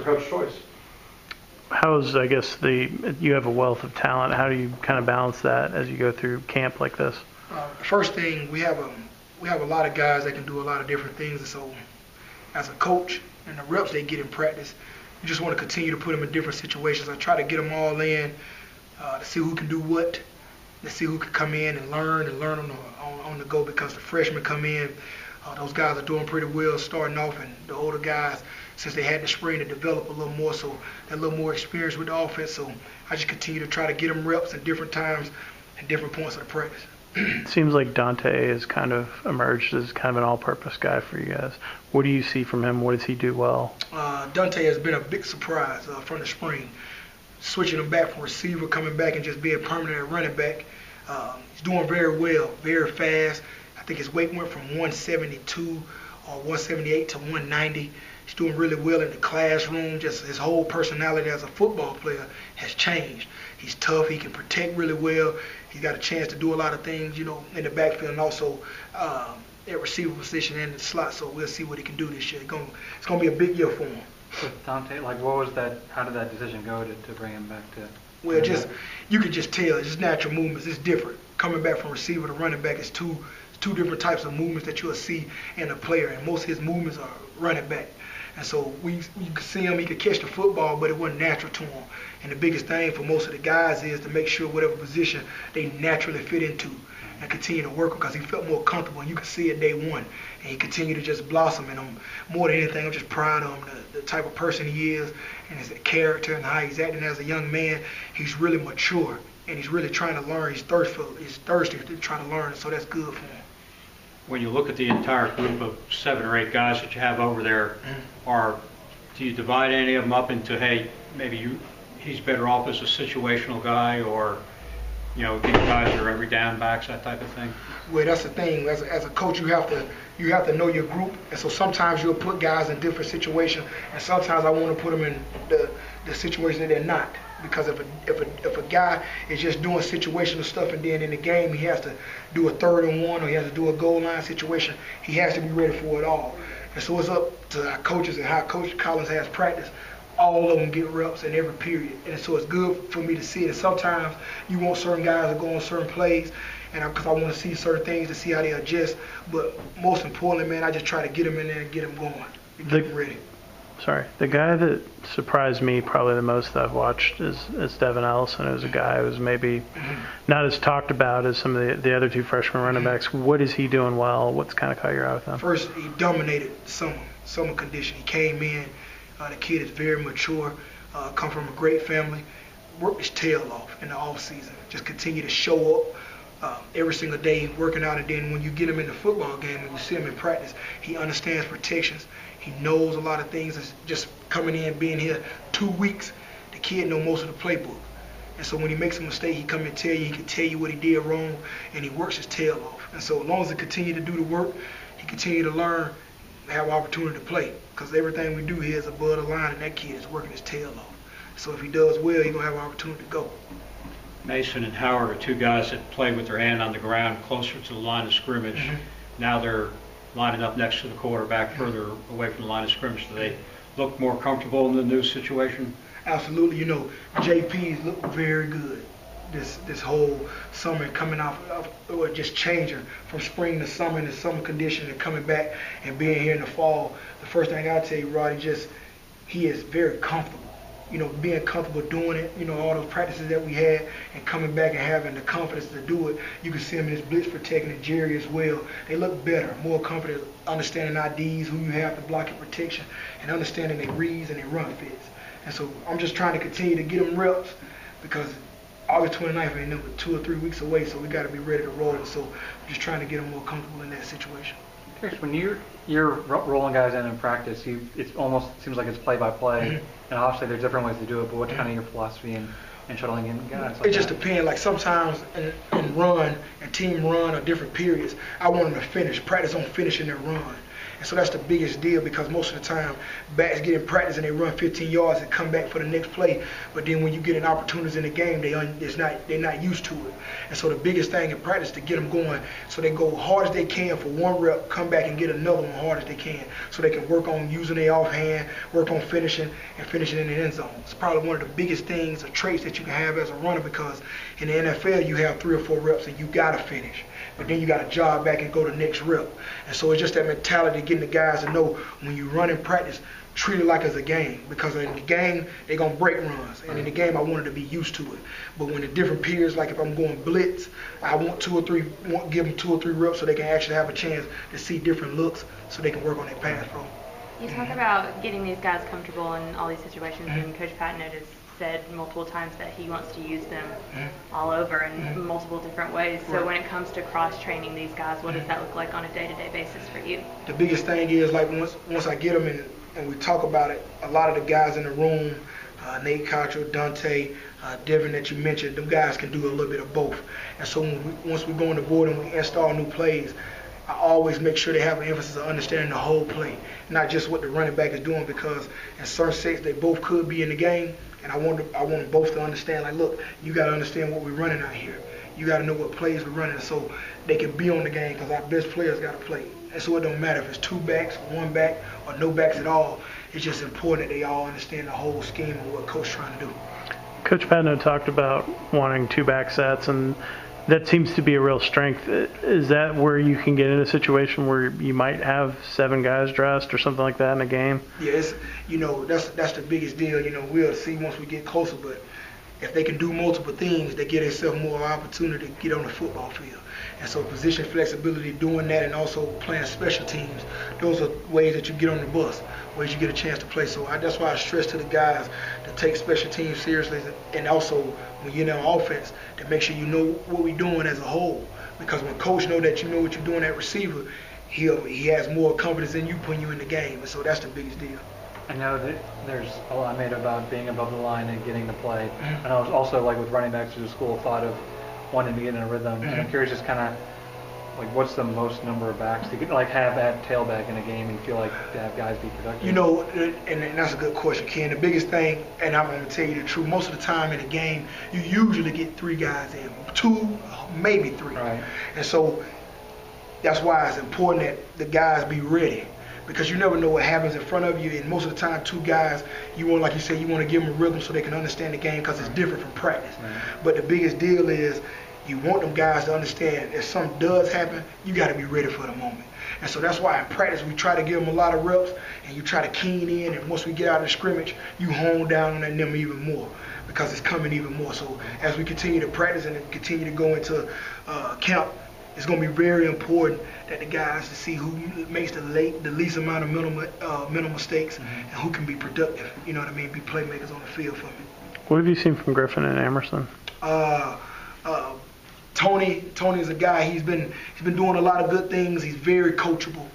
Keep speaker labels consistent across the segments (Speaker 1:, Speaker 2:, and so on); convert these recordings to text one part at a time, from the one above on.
Speaker 1: for Coach Choice.
Speaker 2: How's, I guess, you have a wealth of talent. How do you kind of balance that as you go through camp like this?
Speaker 3: The first thing, we have a lot of guys that can do a lot of different things, and so as a coach and the reps they get in practice, you just want to continue to put them in different situations. I try to get them all in to see who can do what, to see who can come in and learn on the go, because the freshmen come in, those guys are doing pretty well starting off, and the older guys, since they had the spring, to develop a little more, so they're a little more experience with the offense. So I just continue to try to get them reps at different times and different points of the practice.
Speaker 2: It seems like Dante has kind of emerged as kind of an all-purpose guy for you guys. What do you see from him? What does he do well?
Speaker 3: Dante has been a big surprise from the spring. Switching him back from receiver, coming back and just being permanent at running back. He's doing very well, very fast. I think his weight went from 172 or 178 to 190. He's doing really well in the classroom. Just his whole personality as a football player has changed. He's tough. He can protect really well. He's got a chance to do a lot of things, in the backfield, and also at receiver position and in the slot. So we'll see what he can do this year. It's going to be a big year for him.
Speaker 1: With Dante, what was that? How did that decision go to bring him back to?
Speaker 3: Well, you can just tell. It's just natural movements. It's different. Coming back from receiver to running back is two different types of movements that you'll see in a player, and most of his movements are running back. And so you could see him, he could catch the football, but it wasn't natural to him. And the biggest thing for most of the guys is to make sure whatever position they naturally fit into and continue to work because he felt more comfortable. And you could see it day one. And he continued to just blossom. And more than anything, I'm just proud of him, the type of person he is and his character and how he's acting as a young man. He's really mature and he's really trying to learn. He's thirsty to try to learn, so that's good for him.
Speaker 4: When you look at the entire group of 7 or 8 guys that you have over there, do you divide any of them up into, hey, maybe he's better off as a situational guy, or these guys are every down backs, that type of thing?
Speaker 3: Well, that's the thing. As a coach, you have to know your group, and so sometimes you'll put guys in different situations, and sometimes I want to put them in the situation that they're not. Because if a guy is just doing situational stuff and then in the game he has to do a 3rd and 1 or he has to do a goal line situation, he has to be ready for it all. And so it's up to our coaches and how Coach Collins has practiced. All of them get reps in every period. And so it's good for me to see it. And sometimes you want certain guys to go on certain plays, and because I want to see certain things to see how they adjust. But most importantly, man, I just try to get them in there and get them going and get them ready.
Speaker 2: The guy that surprised me probably the most that I've watched is Devin Ellison. It was a guy who was maybe not as talked about as some of the other 2 freshman running backs. What is he doing well? What's kind of caught your eye with him?
Speaker 3: First, he dominated summer condition. He came in. The kid is very mature, come from a great family, worked his tail off in the off season. Just continue to show up every single day working out, and then when you get him in the football game, when you see him in practice, he understands protections. He knows a lot of things. It's just coming in, being here 2 weeks, the kid knows most of the playbook. And so when he makes a mistake, he come and tell you, he can tell you what he did wrong, and he works his tail off. And so as long as he continue to do the work, he continue to learn, have opportunity to play. Because everything we do here is above the line, and that kid is working his tail off. So if he does well, he's going to have an opportunity to go.
Speaker 4: Mason and Howard are 2 guys that play with their hand on the ground closer to the line of scrimmage. Now they're lining up next to the quarterback further away from the line of scrimmage. Do they look more comfortable in the new situation?
Speaker 3: Absolutely. JP's looked very good this whole summer, coming off or just changing from spring to summer and the summer condition and coming back and being here in the fall. The first thing I tell you, Roddy, he is very comfortable. Being comfortable doing it, all those practices that we had and coming back and having the confidence to do it. You can see him in his blitz protecting and Jerry as well. They look better, more confident, understanding IDs, who you have to block your protection, and understanding their reads and their run fits. And so I'm just trying to continue to get them reps because August 29th ain't number 2 or 3 weeks away, so we got to be ready to roll. So I'm just trying to get them more comfortable in that situation.
Speaker 1: When you're rolling guys in practice, it almost seems like it's play-by-play, and obviously there's different ways to do it, but what's kind of your philosophy in shuttling in guys like
Speaker 3: It just depends. Like sometimes in run and team run or different periods, I want them to finish. Practice on finishing their run. And so that's the biggest deal, because most of the time backs get in practice and they run 15 yards and come back for the next play. But then when you get an opportunities in the game, they're not used to it. And so the biggest thing in practice is to get them going, so they go hard as they can for one rep, come back and get another one hard as they can, so they can work on using their offhand, work on finishing, and finishing in the end zone. It's probably one of the biggest things or traits that you can have as a runner, because in the NFL you have 3 or 4 reps and you gotta finish. But then you got to jog back and go to the next rep. And so it's just that mentality, getting the guys to know when you run in practice, treat it like it's a game. Because in the game, they're going to break runs. And in the game, I wanted to be used to it. But when the different periods, like if I'm going blitz, I want give them 2 or 3 reps so they can actually have a chance to see different looks so they can work on their pass pro.
Speaker 5: You talk about getting these guys comfortable in all these situations, and Coach Patton has said multiple times that he wants to use them all over in multiple different ways. So when it comes to cross-training these guys, what does that look like on a day-to-day basis for you?
Speaker 3: The biggest thing is, like, once I get them and we talk about it, a lot of the guys in the room, Nate Cottrell, Dante, Devin that you mentioned, them guys can do a little bit of both. And so once we go on the board and we install new plays, I always make sure they have an emphasis of understanding the whole play, not just what the running back is doing, because in certain sets they both could be in the game, and I want them both to understand, like, look, you got to understand what we're running out here. You got to know what plays we're running so they can be on the game, because our best players got to play. And so it don't matter if it's 2 backs, 1 back, or no backs at all. It's just important that they all understand the whole scheme of what Coach's trying to do.
Speaker 2: Coach Patton talked about wanting 2 back sets, and that seems to be a real strength. Is that where you can get in a situation where you might have 7 guys dressed or something like that in a game?
Speaker 3: Yeah, that's the biggest deal. We'll see once we get closer, but if they can do multiple things, they give themselves more opportunity to get on the football field. And so position flexibility, doing that, and also playing special teams, those are ways that you get on the bus, ways you get a chance to play. So that's why I stress to the guys to take special teams seriously, and also when you're in offense, to make sure you know what we're doing as a whole. Because when coach know that you know what you're doing at receiver, he has more confidence in you putting you in the game. And so that's the biggest deal.
Speaker 1: I know that there's a lot made about being above the line and getting the play. And I was also, like with running backs, there's a school of thought of wanting to get in a rhythm. And I'm curious, just kind of like, what's the most number of backs you could like have at tailback in a game and feel like to have guys be productive?
Speaker 3: And that's a good question, Ken. The biggest thing, and I'm going to tell you the truth, most of the time in a game, you usually get 3 guys in, 2, maybe 3.
Speaker 1: Right.
Speaker 3: And so that's why it's important that the guys be ready. Because you never know what happens in front of you, and most of the time 2 guys, you want, like you said, you want to give them a rhythm so they can understand the game, because it's different from practice. Right. But the biggest deal is you want them guys to understand if something does happen, you got to be ready for the moment. And so that's why in practice we try to give them a lot of reps, and you try to keen in, and once we get out of the scrimmage, you hone down on that number even more, because it's coming even more. So as we continue to practice and continue to go into camp, it's going to be very important that the guys to see who makes the least amount of mental mistakes and who can be productive. You know what I mean? Be playmakers on the field for me.
Speaker 2: What have you seen from Griffin and Emerson?
Speaker 3: Tony's a guy. He's been doing a lot of good things. He's very coachable.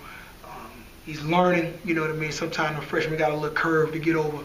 Speaker 3: He's learning. You know what I mean? Sometimes the freshman got a little curve to get over.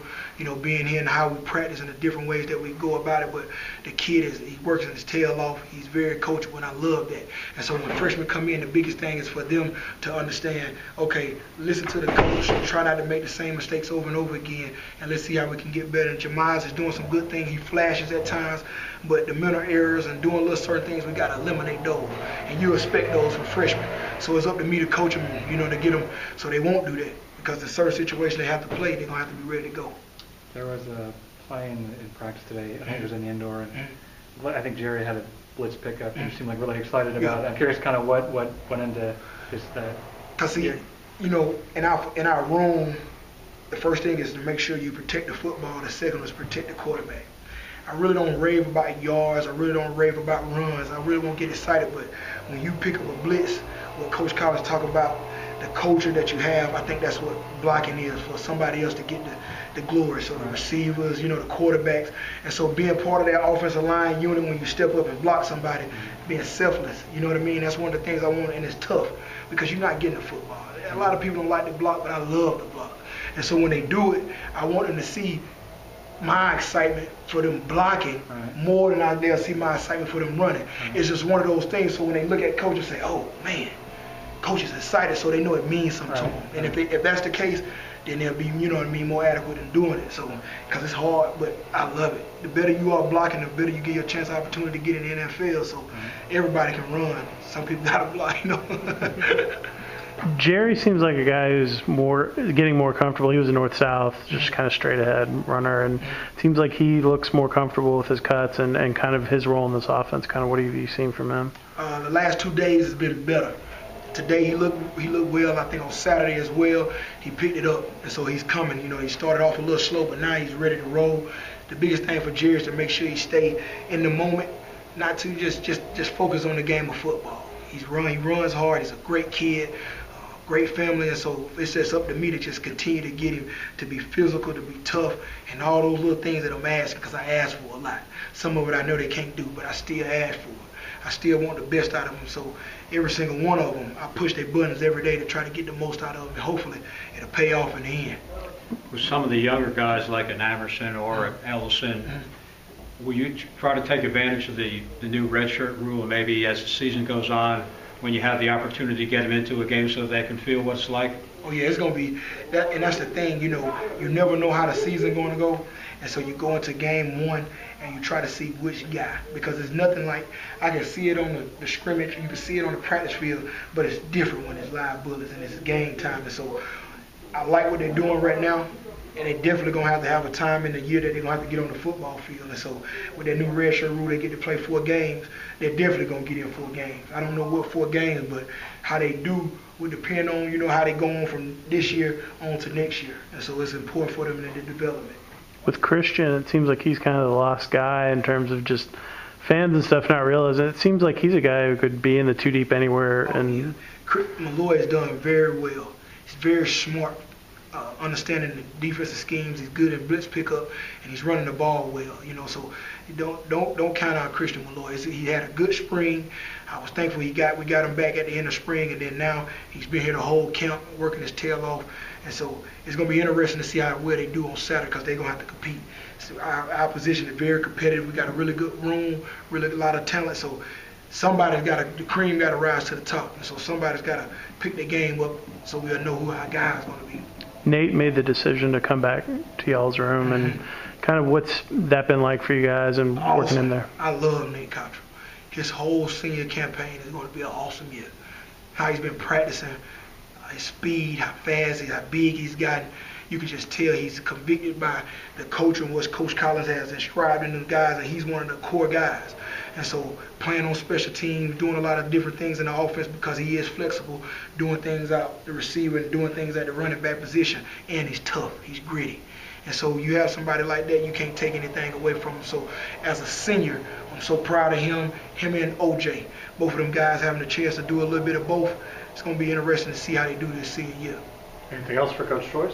Speaker 3: Being here and how we practice and the different ways that we go about it. But the kid he works his tail off. He's very coachable, and I love that. And so when freshmen come in, the biggest thing is for them to understand, okay, listen to the coach, try not to make the same mistakes over and over again, and let's see how we can get better. And Jamize is doing some good things. He flashes at times, but the mental errors and doing little certain things, we got to eliminate those. And you expect those from freshmen. So it's up to me to coach them, to get them so they won't do that. Because in certain situations they have to play, they're going to have to be ready to go.
Speaker 1: There was a play in practice today. I think it was in the indoor, and I think Jerry had a blitz pickup, and you seemed like really excited about it. I'm curious, kind of what went into just that.
Speaker 3: Because see, in our room, the first thing is to make sure you protect the football. The second is protect the quarterback. I really don't rave about yards. I really don't rave about runs. I really won't get excited. But when you pick up a blitz, what Coach Collins talk about, the culture that you have, I think that's what blocking is, for somebody else to get the glory. So the receivers, the quarterbacks. And so being part of that offensive line unit when you step up and block somebody, being selfless, you know what I mean? That's one of the things I want, and it's tough because you're not getting the football. A lot of people don't like to block, but I love to block. And so when they do it, I want them to see my excitement for them blocking more than they'll see my excitement for them running. It's just one of those things. So when they look at coach and say, oh, man, coach is excited, so they know it means something to them. And if that's the case, then they'll be, you know what I mean, more adequate in doing it. So, because it's hard, but I love it. The better you are blocking, the better you get your chance opportunity to get in the NFL. So everybody can run. Some people got to block, you know.
Speaker 2: Jerry seems like a guy who's getting more comfortable. He was a north-south, just kind of straight ahead runner, and it seems like he looks more comfortable with his cuts and kind of his role in this offense. Kind of what have you seen from him?
Speaker 3: The last 2 days has been better. Today he looked well. I think on Saturday as well, he picked it up, and so he's coming. You know, he started off a little slow, but now he's ready to roll. The biggest thing for Jerry is to make sure he stay in the moment, not to just focus on the game of football. He runs hard. He's a great kid, great family, and so it's just up to me to just continue to get him to be physical, to be tough, and all those little things that I'm asking, because I ask for a lot. Some of it I know they can't do, but I still ask for it. I still want the best out of them, so every single one of them, I push their buttons every day to try to get the most out of them, and hopefully it'll pay off in the end.
Speaker 4: With some of the younger guys like an Emerson or an Ellison, will you try to take advantage of the new redshirt rule, and maybe as the season goes on, when you have the opportunity to get them into a game so they can feel what it's like?
Speaker 3: Oh yeah, it's gonna be that, and that's the thing. You know, you never know how the season's gonna go, and so you go into game one and you try to see which guy, because there's nothing like, I can see it on the scrimmage, you can see it on the practice field, but it's different when it's live bullets and it's game time. And so I like what they're doing right now, and they definitely gonna have a time in the year that they're gonna have to get on the football field. And so with that new redshirt rule, they get to play 4 games. They're definitely gonna get in 4 games. I don't know what 4 games, but how they do will depend on, you know, how they go on from this year on to next year. And so it's important for them in their development.
Speaker 2: With Christian, it seems like he's kind of the lost guy in terms of just fans and stuff not realizing. It seems like he's a guy who could be in the 2 deep anywhere. And
Speaker 3: Malloy has done very well. He's very smart, understanding the defensive schemes. He's good at blitz pickup, and he's running the ball well. You know, so don't count out Christian Malloy. He had a good spring. I was thankful we got him back at the end of spring, and then now he's been here the whole camp, working his tail off. And so it's going to be interesting to see how well they do on Saturday, because they're going to have to compete. So our position is very competitive. We got a really good room, really a lot of talent. So the cream got to rise to the top. And so somebody's got to pick the game up so we'll know who our guy is going to be.
Speaker 2: Nate made the decision to come back to y'all's room, and kind of what's that been like for you guys and working in there?
Speaker 3: I love Nate Cottrell. His whole senior campaign is going to be an awesome year. How he's been practicing, his speed, how fast, how big he's gotten. You can just tell he's convicted by the coach and what Coach Collins has inscribed in the guys, and he's one of the core guys. And so playing on special teams, doing a lot of different things in the offense, because he is flexible, doing things out the receiver and doing things at the running back position, and he's tough, he's gritty. And so you have somebody like that, you can't take anything away from him. So as a senior, I'm so proud of him and OJ. Both of them guys having a chance to do a little bit of both. It's going to be interesting to see how they do this senior year.
Speaker 1: Anything else for Coach Choice?